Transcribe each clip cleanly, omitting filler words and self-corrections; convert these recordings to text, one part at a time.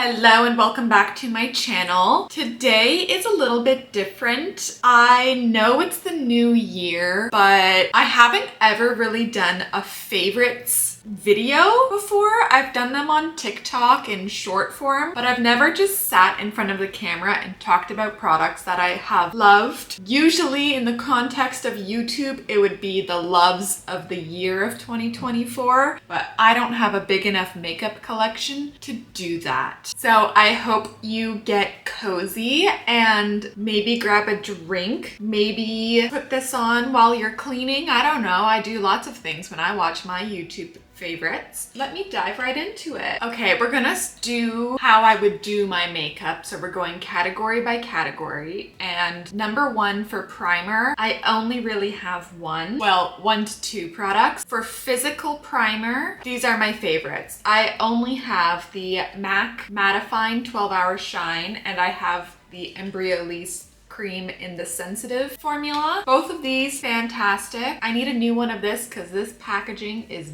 Hello and welcome back to my channel. Today is a little bit different. I know it's the new year, but I haven't ever really done a favorites video before. I've done them on TikTok in short form, but I've never just sat in front of the camera and talked about products that I have loved. Usually in the context of YouTube, it would be the loves of the year of 2024, but I don't have a big enough makeup collection to do that. So I hope you get cozy and maybe grab a drink, maybe put this on while you're cleaning. I don't know. I do lots of things when I watch my YouTube favorites. Let me dive right into it. Okay, we're gonna do how I would do my makeup. So we're going category by category. And number one for primer, I only really have one to two products. For physical primer, these are my favorites. I only have the MAC Mattifying 12 Hour Shine, and I have the Embryolisse cream in the sensitive formula. Both of these, fantastic. I need a new one of this because this packaging is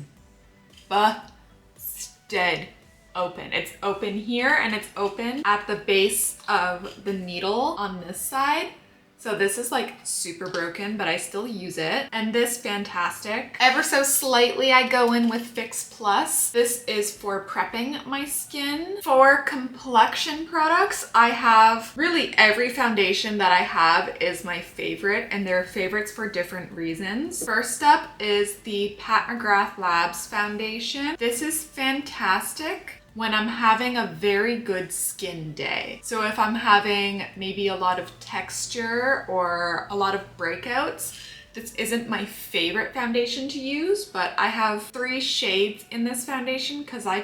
busted open. It's open here and it's open at the base of the needle on this side. So this is like super broken, but I still use it. And this, fantastic. Ever so slightly, I go in with Fix Plus. This is for prepping my skin. For complexion products, I have really every foundation that I have is my favorite, and they're favorites for different reasons. First up is the Pat McGrath Labs foundation. This is fantastic when I'm having a very good skin day. So if I'm having maybe a lot of texture or a lot of breakouts, this isn't my favorite foundation to use, but I have 3 shades in this foundation because I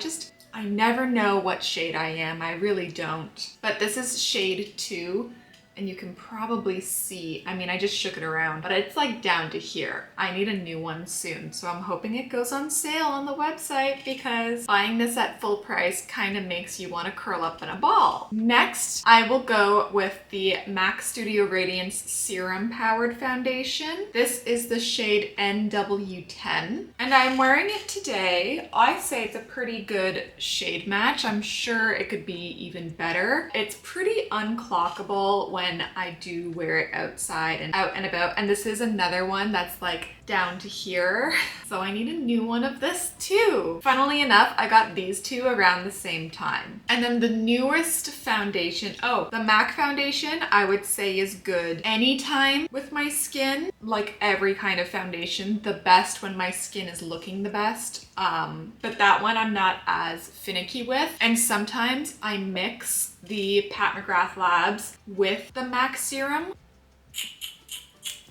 never know what shade I am. I really don't. But this is shade 2. And you can probably see, I mean, I just shook it around, but it's like down to here. I need a new one soon. So I'm hoping it goes on sale on the website because buying this at full price kind of makes you want to curl up in a ball. Next, I will go with the MAC Studio Radiance Serum Powered Foundation. This is the shade NW10 and I'm wearing it today. I say it's a pretty good shade match. I'm sure it could be even better. It's pretty unclockable when I do wear it outside and out and about. And this is another one that's like down to here. So I need a new one of this too. Funnily enough, I got these two around the same time. And then the newest foundation, the MAC foundation, I would say is good anytime with my skin. Like every kind of foundation, the best when my skin is looking the best. But that one I'm not as finicky with. And sometimes I mix the Pat McGrath Labs with the MAC serum.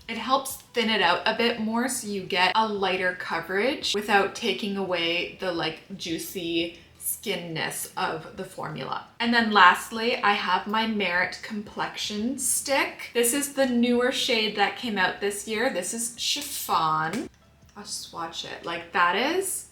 It helps thin it out a bit more so you get a lighter coverage without taking away the like juicy skinness of the formula. And then lastly, I have my Merit Complexion Stick. This is the newer shade that came out this year. This is Chiffon. I'll swatch it. Like, that is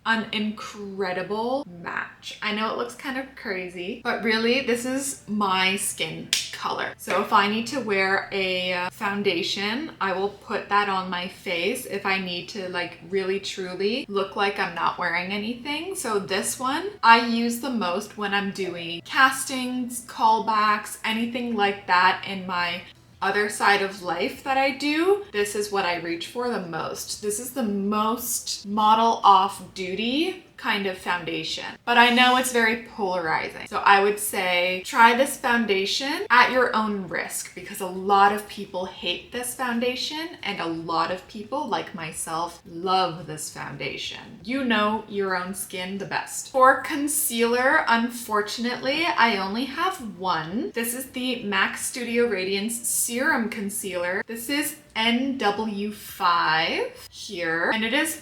an incredible match. I know it looks kind of crazy, but really this is my skin color. So if I need to wear a foundation, I will put that on my face if I need to like really truly look like I'm not wearing anything. So this one I use the most when I'm doing castings, callbacks, anything like that in my other side of life that I do. This is what I reach for the most. This is the most model off duty kind of foundation, but I know it's very polarizing. So I would say try this foundation at your own risk because a lot of people hate this foundation and a lot of people like myself love this foundation. You know your own skin the best. For concealer, unfortunately, I only have one. This is the MAC Studio Radiance Serum Concealer. This is NW5 here, and it is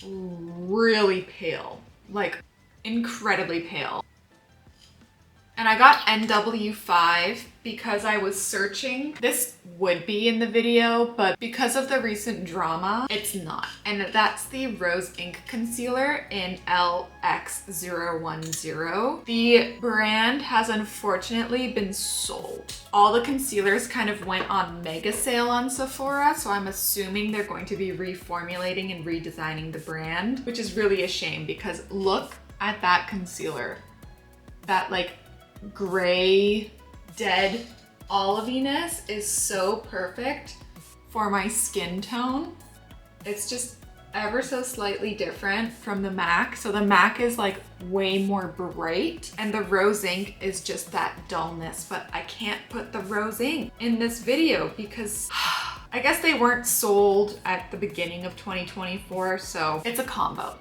really pale, like incredibly pale. And I got NW5 because I was searching. This would be in the video, but because of the recent drama, it's not. And that's the Rose Ink Concealer in LX010. The brand has unfortunately been sold. All the concealers kind of went on mega sale on Sephora, so I'm assuming they're going to be reformulating and redesigning the brand, which is really a shame because look at that concealer. That like gray, dead oliviness is so perfect for my skin tone. It's just ever so slightly different from the MAC. So the MAC is like way more bright and the rose ink is just that dullness, but I can't put the rose ink in this video because I guess they weren't sold at the beginning of 2024, so it's a combo.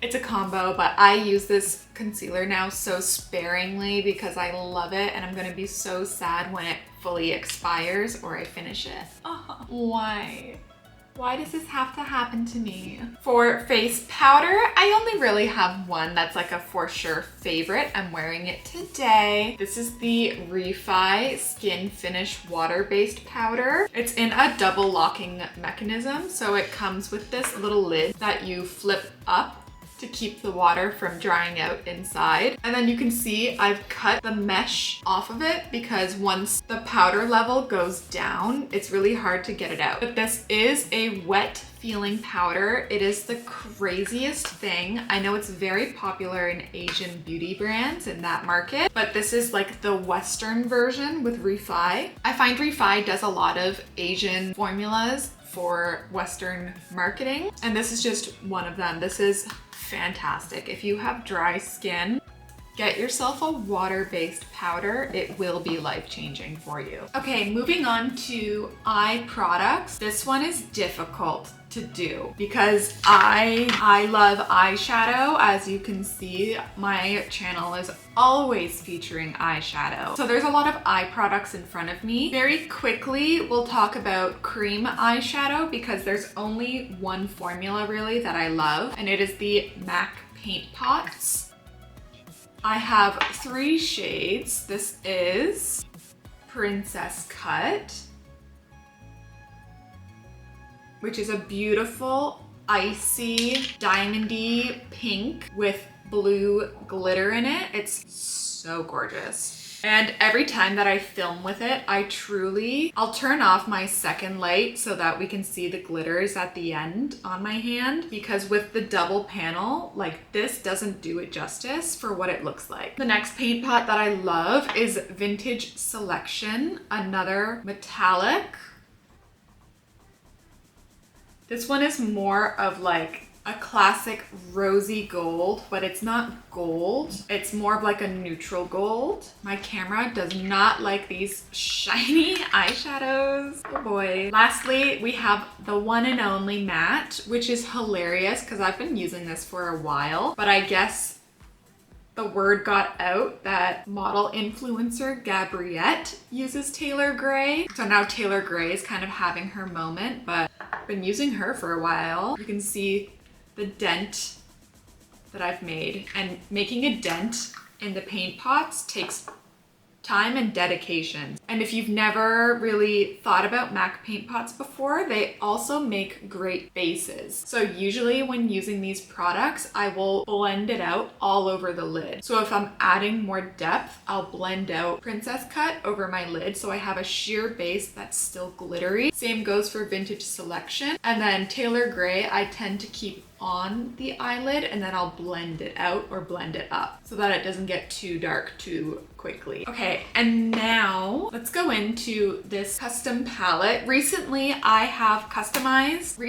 It's a combo, but I use this concealer now so sparingly because I love it and I'm gonna be so sad when it fully expires or I finish it. Oh, why? Why does this have to happen to me? For face powder, I only really have one that's like a for sure favorite. I'm wearing it today. This is the REFY Skin Finish Water-Based Powder. It's in a double locking mechanism, so it comes with this little lid that you flip up to keep the water from drying out inside. And then you can see I've cut the mesh off of it because once the powder level goes down, it's really hard to get it out. But this is a wet feeling powder. It is the craziest thing. I know it's very popular in Asian beauty brands in that market, but this is like the Western version with REFY. I find REFY does a lot of Asian formulas for Western marketing, and this is just one of them. This is fantastic. If you have dry skin, get yourself a water-based powder. It will be life-changing for you. Okay, moving on to eye products. This one is difficult to do because I love eyeshadow. As you can see, my channel is always featuring eyeshadow. So there's a lot of eye products in front of me. Very quickly, we'll talk about cream eyeshadow because there's only one formula really that I love, and it is the MAC Paint Pots. I have 3 shades. This is Princess Cut, which is a beautiful icy diamondy pink with blue glitter in it. It's so gorgeous. And every time that I film with it, I'll turn off my second light so that we can see the glitters at the end on my hand, because with the double panel, like this doesn't do it justice for what it looks like. The next paint pot that I love is Vintage Selection, another metallic. This one is more of like a classic rosy gold, but it's not gold. It's more of like a neutral gold. My camera does not like these shiny eyeshadows. Oh boy. Lastly, we have the one and only matte, which is hilarious because I've been using this for a while, but I guess the word got out that model influencer Gabriette uses Taylor Gray. So now Taylor Gray is kind of having her moment, but I've been using her for a while. You can see the dent that I've made, and making a dent in the paint pots takes time and dedication. And if you've never really thought about MAC paint pots before, they also make great bases. So usually when using these products, I will blend it out all over the lid. So if I'm adding more depth, I'll blend out Princess Cut over my lid so I have a sheer base that's still glittery. Same goes for Vintage Selection. And then Taylor Gray, I tend to keep on the eyelid and then I'll blend it out or blend it up so that it doesn't get too dark too quickly. Okay, and now let's go into this custom palette. Recently I customized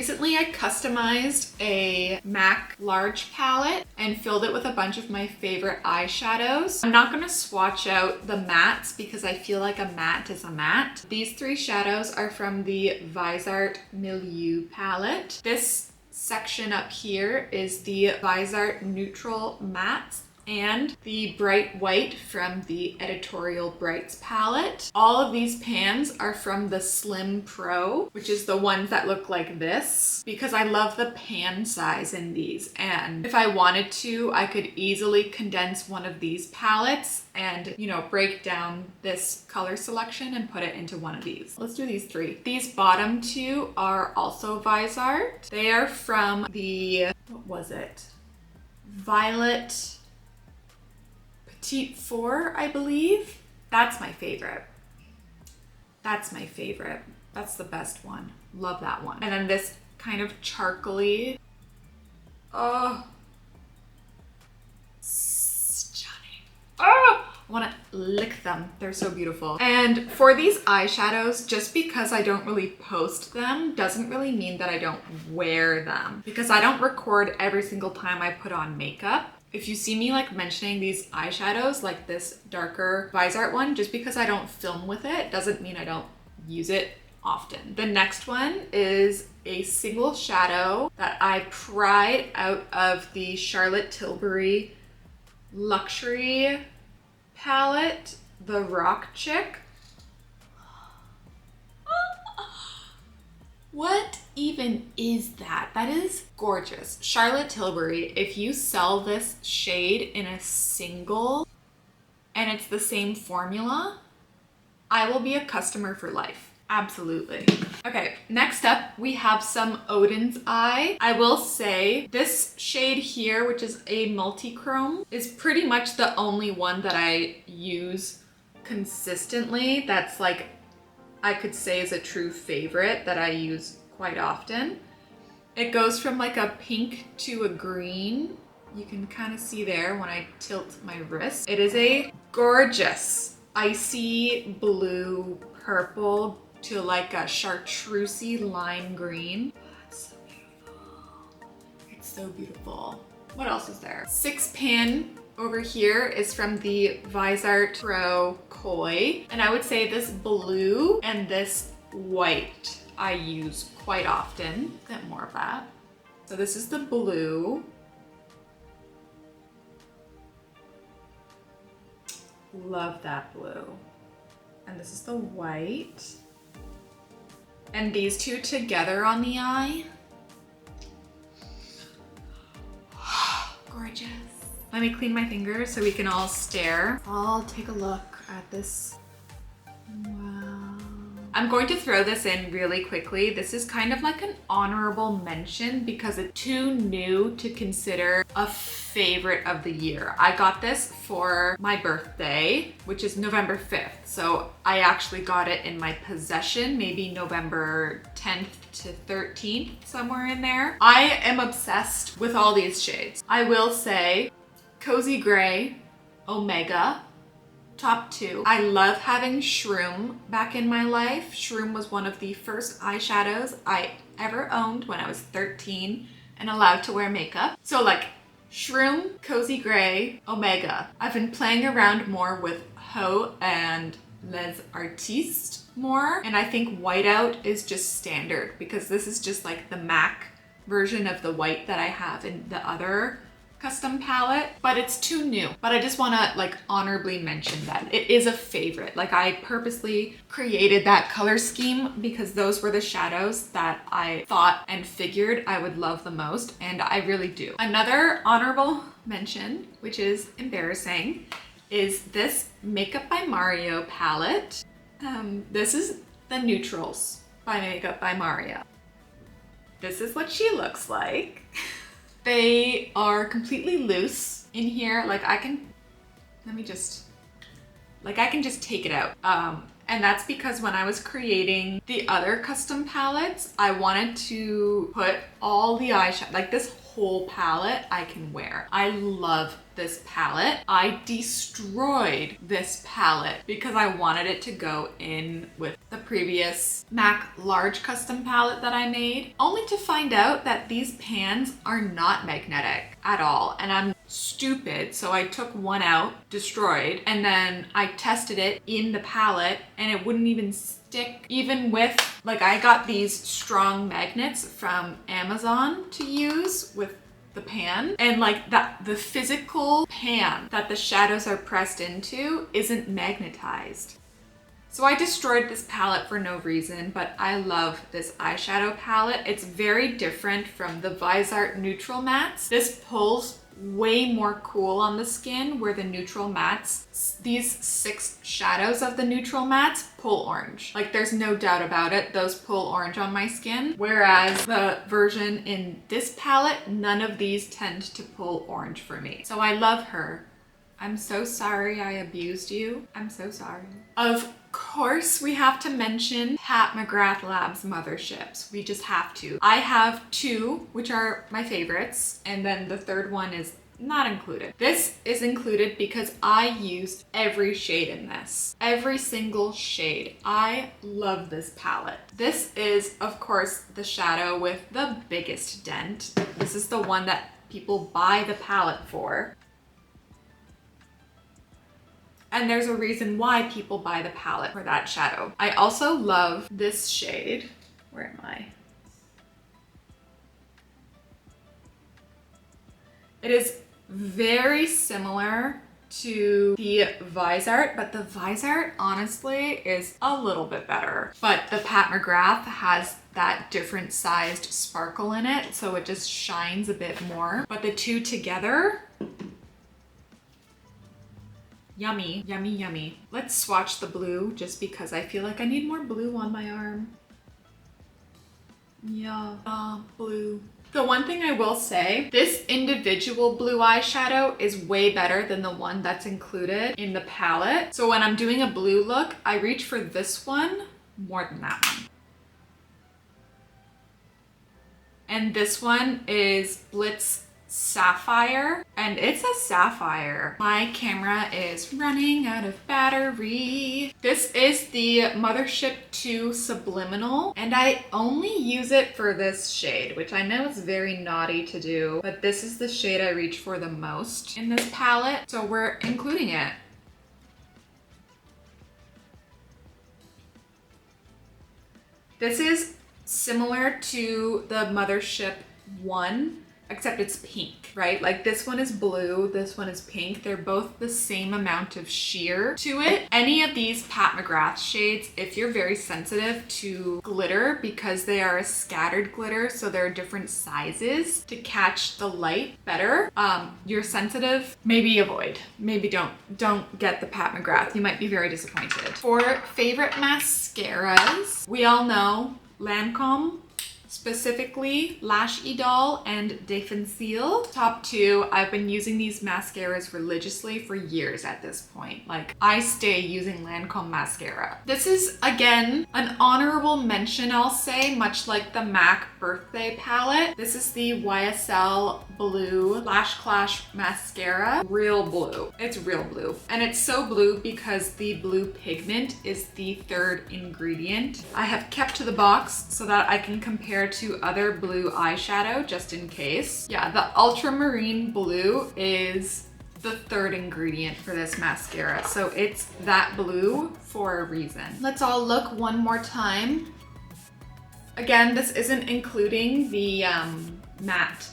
a MAC large palette and filled it with a bunch of my favorite eyeshadows. I'm not gonna swatch out the mattes because I feel like a matte is a matte. These 3 shadows are from the Viseart Milieu palette. This section up here is the Viseart Neutral Mattes and the Bright White from the Editorial Brights palette. All of these pans are from the Slim Pro, which is the ones that look like this, because I love the pan size in these. And if I wanted to, I could easily condense one of these palettes and, you know, break down this color selection and put it into one of these. Let's do these 3. These bottom 2 are also Viseart. They are from the, what was it? Violette Petite 4, I believe. That's my favorite. That's my favorite. That's the best one. Love that one. And then this kind of charcoaly. Oh, stunning. Oh, I want to lick them. They're so beautiful. And for these eyeshadows, just because I don't really post them doesn't really mean that I don't wear them, because I don't record every single time I put on makeup. If you see me like mentioning these eyeshadows, like this darker Viseart one, just because I don't film with it doesn't mean I don't use it often. The next one is a single shadow that I pried out of the Charlotte Tilbury Luxury palette, the Rock Chick. What even is that? That is gorgeous. Charlotte Tilbury, if you sell this shade in a single and it's the same formula, I will be a customer for life. Absolutely. Okay, next up we have some Odin's Eye. I will say this shade here, which is a multi-chrome, is pretty much the only one that I use consistently. That's like, I could say is a true favorite that I use quite often. It goes from like a pink to a green. You can kind of see there when I tilt my wrist. It is a gorgeous icy blue purple to like a chartreusey lime green. It's so beautiful. It's so beautiful. What else is there? 6-pin over here is from the Viseart Pro Koi. And I would say this blue and this white I use quite often. Get more of that. So this is the blue. Love that blue. And this is the white. And these two together on the eye. Gorgeous. Let me clean my fingers so we can all stare. I'll take a look at this. Wow. I'm going to throw this in really quickly. This is kind of like an honorable mention because it's too new to consider a favorite of the year. I got this for my birthday, which is November 5th. So I actually got it in my possession, maybe November 10th to 13th, somewhere in there. I am obsessed with all these shades. I will say Cozy Gray, Omega, top 2. I love having Shroom back in my life. Shroom was one of the first eyeshadows I ever owned when I was 13 and allowed to wear makeup. So like Shroom, Cozy Gray, Omega. I've been playing around more with Haux and Les Artistes more, and I think Whiteout is just standard because this is just like the MAC version of the white that I have in the other custom palette, but it's too new. But I just want to like honorably mention that it is a favorite. Like I purposely created that color scheme because those were the shadows that I thought and figured I would love the most, and I really do. Another honorable mention, which is embarrassing, is this Makeup by Mario palette. This is the Neutrals by Makeup by Mario. This is what she looks like. They are completely loose in here. Like I can just take it out. And that's because when I was creating the other custom palettes, I wanted to put all the eyeshadow, like this whole palette I can wear. I love this palette. I destroyed this palette because I wanted it to go in with the previous MAC large custom palette that I made, only to find out that these pans are not magnetic at all. And I'm stupid, so I took one out, destroyed, and then I tested it in the palette and it wouldn't even stick, even with, like I got these strong magnets from Amazon to use with the pan, and like the physical pan that the shadows are pressed into isn't magnetized. So I destroyed this palette for no reason, but I love this eyeshadow palette. It's very different from the Viseart neutral mattes. This pulls way more cool on the skin, where the neutral mattes, these 6 shadows of the neutral mattes pull orange. Like there's no doubt about it, those pull orange on my skin. Whereas the version in this palette, none of these tend to pull orange for me. So I love her. I'm so sorry I abused you. I'm so sorry. Of course, we have to mention Pat McGrath Labs motherships. We just have to. I have 2, which are my favorites, and then the third one is not included. This is included because I used every shade in this. Every single shade. I love this palette. This is, of course, the shadow with the biggest dent. This is the one that people buy the palette for. And there's a reason why people buy the palette for that shadow. I also love this shade. Where am I? It is very similar to the Viseart, but the Viseart honestly is a little bit better. But the Pat McGrath has that different sized sparkle in it, so it just shines a bit more. But the two together, yummy, yummy, yummy. Let's swatch the blue just because I feel like I need more blue on my arm. Yeah, blue. The one thing I will say, this individual blue eyeshadow is way better than the one that's included in the palette. So when I'm doing a blue look, I reach for this one more than that one. And this one is Blitz Sapphire, and it's a sapphire. My camera is running out of battery. This is the Mothership 2 Subliminal, and I only use it for this shade, which I know is very naughty to do, but this is the shade I reach for the most in this palette, so we're including it. This is similar to the Mothership 1, except it's pink, right? Like this one is blue, this one is pink. They're both the same amount of sheer to it. Any of these Pat McGrath shades, if you're very sensitive to glitter, because they are a scattered glitter, so there are different sizes to catch the light better, you're sensitive, maybe avoid. Maybe don't get the Pat McGrath. You might be very disappointed. For favorite mascaras, we all know Lancome, specifically Lash Idol and Defensil. Top two, I've been using these mascaras religiously for years at this point. Like, I stay using Lancome mascara. This is, again, an honorable mention, I'll say, much like the MAC Birthday palette. This is the YSL Blue Lash Clash mascara. Real blue. It's real blue. And it's so blue because the blue pigment is the third ingredient. I have kept to the box so that I can compare to other blue eyeshadow just in case. Yeah, the ultramarine blue is the third ingredient for this mascara, so it's that blue for a reason. Let's all look one more time. Again, this isn't including the matte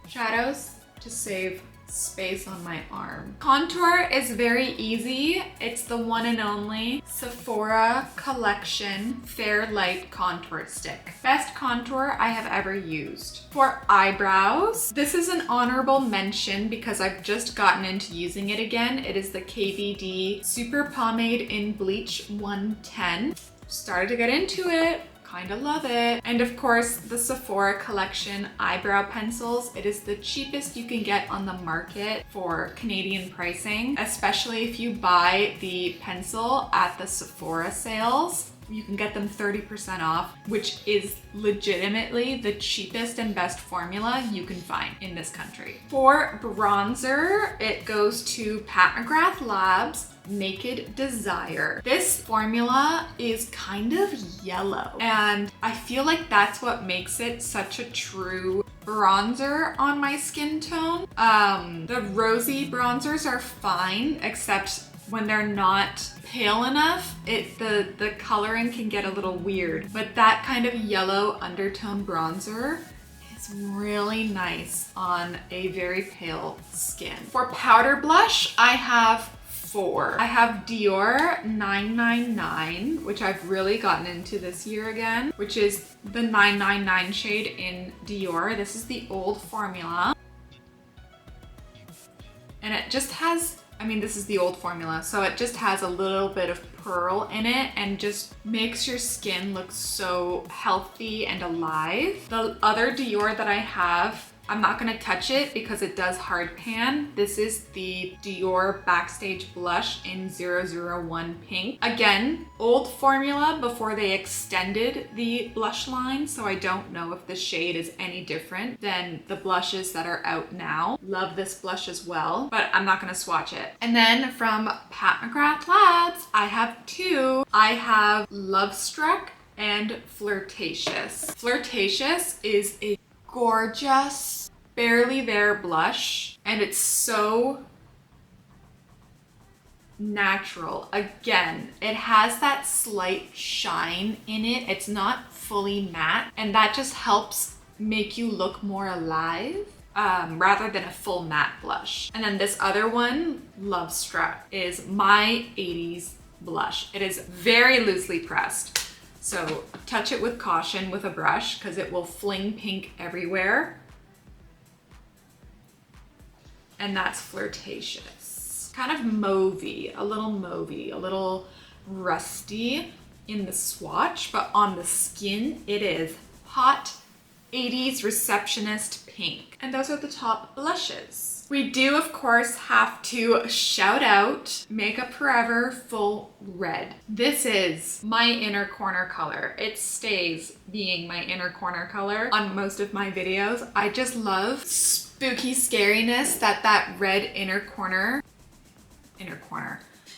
shadows to save space on my arm. Contour is very easy. It's the one and only Sephora Collection Fair Light Contour Stick. Best contour I have ever used. For eyebrows, this is an honorable mention because I've just gotten into using it again. It is the KVD Super Pomade in Bleach 110. Started to get into it. Kind of love it. And of course, the Sephora Collection eyebrow pencils. It is the cheapest you can get on the market for Canadian pricing, especially if you buy the pencil at the Sephora sales. You can get them 30% off, which is legitimately the cheapest and best formula you can find in this country. For bronzer, it goes to Pat McGrath Labs Naked Desire. This formula is kind of yellow, and I feel like that's what makes it such a true bronzer on my skin tone. The rosy bronzers are fine, except when they're not pale enough, the coloring can get a little weird. But that kind of yellow undertone bronzer is really nice on a very pale skin. For powder blush, I have four. I have Dior 999, which I've really gotten into this year again, which is the 999 shade in Dior. This is the old formula. And it just has, I mean, this is the old formula, so it just has a little bit of pearl in it and just makes your skin look so healthy and alive. The other Dior that I have I'm not gonna touch it because it does hard pan. This is the Dior Backstage Blush in 001 Pink. Again, old formula before they extended the blush line, so I don't know if the shade is any different than the blushes that are out now. Love this blush as well, but I'm not gonna swatch it. And then from Pat McGrath Labs, I have two. I have Love Struck and Flirtatious. Flirtatious is a gorgeous, barely there blush, and it's so natural. Again, it has that slight shine in it. It's not fully matte, and that just helps make you look more alive rather than a full matte blush. And then this other one, Love Struck, is my 80s blush. It is very loosely pressed, so touch it with caution with a brush because it will fling pink everywhere. And that's Flirtatious. Kind of mauvey, a little rusty in the swatch, but on the skin, it is hot 80s receptionist pink. And those are the top blushes. We do, of course, have to shout out Makeup Forever Full Red. This is my inner corner color. It stays being my inner corner color on most of my videos. I just love spooky scariness that red inner corner.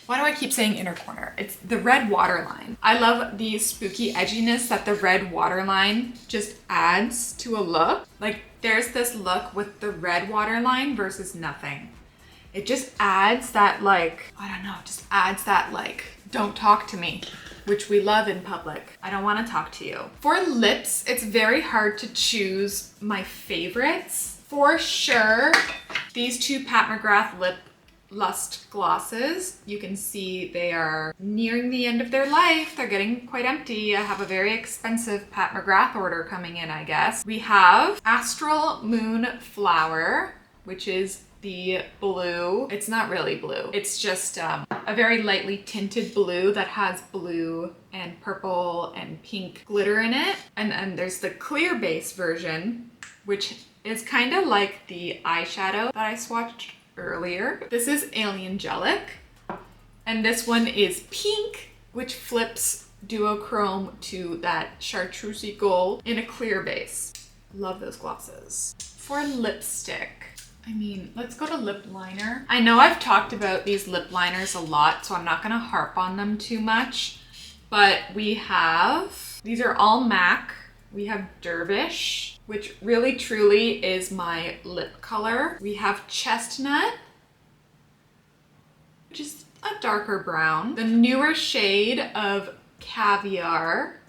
Why do I keep saying inner corner? It's the red waterline. I love the spooky edginess that the red waterline just adds to a look. Like, there's this look with the red waterline versus nothing. It just adds that, like, I don't know, just adds that, like, don't talk to me, which we love in public. I don't want to talk to you. For lips, it's very hard to choose my favorites. For sure, these two Pat McGrath Lip Lust glosses. You can see they are nearing the end of their life. They're getting quite empty. I have a very expensive Pat McGrath order coming in, I guess. We have Astral Moon Flower, which is the blue. It's not really blue. It's just a very lightly tinted blue that has blue and purple and pink glitter in it. And then there's the clear base version, which is kind of like the eyeshadow that I swatched earlier. This is Aliangelic, and this one is pink, which flips duochrome to that chartreusey gold in a clear base. Love those glosses. For lipstick, I mean, let's go to lip liner. I know I've talked about these lip liners a lot, so I'm not gonna harp on them too much, but we have, these are all MAC. We have Dervish, which really truly is my lip color. We have Chestnut, which is a darker brown. The newer shade of Caviar,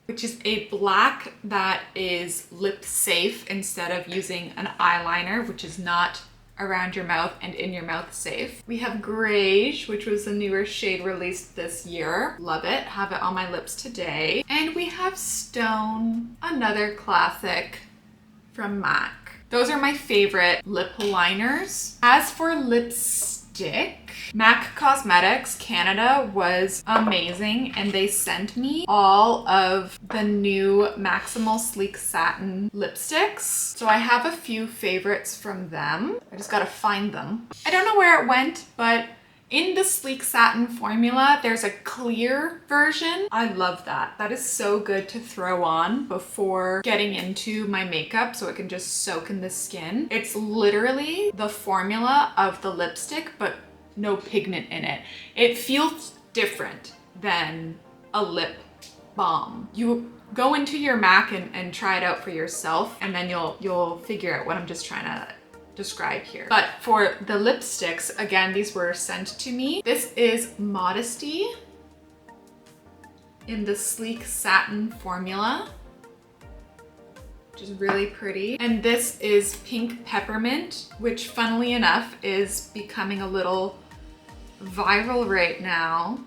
which is a black that is lip safe instead of using an eyeliner, which is not around your mouth and in your mouth safe. We have Greige, which was the newer shade released this year. Love it, have it on my lips today. And we have Stone, another classic from MAC. Those are my favorite lip liners. As for lipstick, MAC Cosmetics Canada was amazing, and they sent me all of the new Maximal Sleek Satin lipsticks. So I have a few favorites from them. I just gotta find them. I don't know where it went, but in the Sleek Satin formula, there's a clear version. I love that. That is so good to throw on before getting into my makeup so it can just soak in the skin. It's literally the formula of the lipstick, but no pigment in it. It feels different than a lip balm. You go into your MAC and try it out for yourself, and then you'll figure out what I'm just trying to describe here. But for the lipsticks, again, these were sent to me. This is Modesty in the Sleek Satin formula, which is really pretty. And this is Pink Peppermint, which funnily enough is becoming a little viral right now.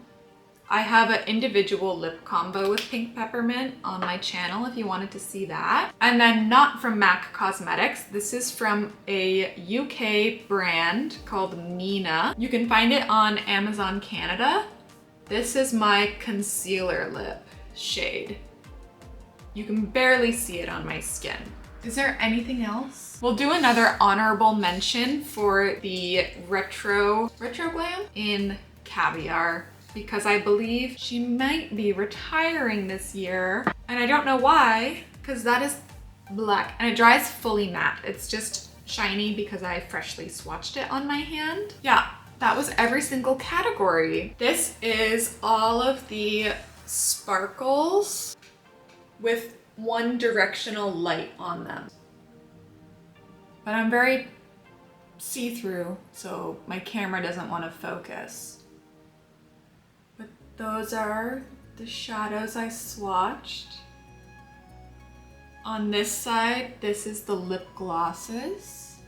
I have an individual lip combo with Pink Peppermint on my channel if you wanted to see that. And then not from MAC Cosmetics. This is from a UK brand called Mina. You can find it on Amazon Canada. This is my concealer lip shade. You can barely see it on my skin. Is there anything else? We'll do another honorable mention for the Retro Glam in Caviar, because I believe she might be retiring this year. And I don't know why, because that is black and it dries fully matte. It's just shiny because I freshly swatched it on my hand. Yeah, that was every single category. This is all of the sparkles with one directional light on them. But I'm very see-through, so my camera doesn't want to focus. But those are the shadows I swatched. On this side, this is the lip glosses.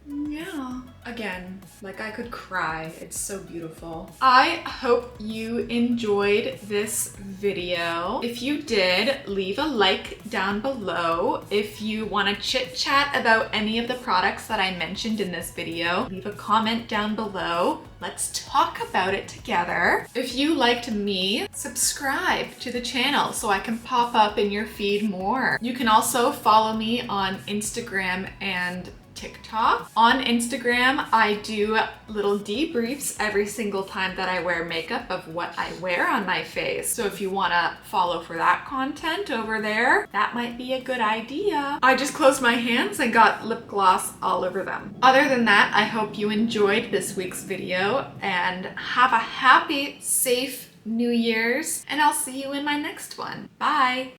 Yeah. Again, like I could cry. It's so beautiful. I hope you enjoyed this video. If you did, leave a like down below. If you want to chit chat about any of the products that I mentioned in this video, leave a comment down below. Let's talk about it together. If you liked me, subscribe to the channel so I can pop up in your feed more. You can also follow me on Instagram and TikTok. On Instagram, I do little debriefs every single time that I wear makeup of what I wear on my face. So if you wanna follow for that content over there, that might be a good idea. I just closed my hands and got lip gloss all over them. Other than that, I hope you enjoyed this week's video and have a happy, safe New Year's, and I'll see you in my next one. Bye!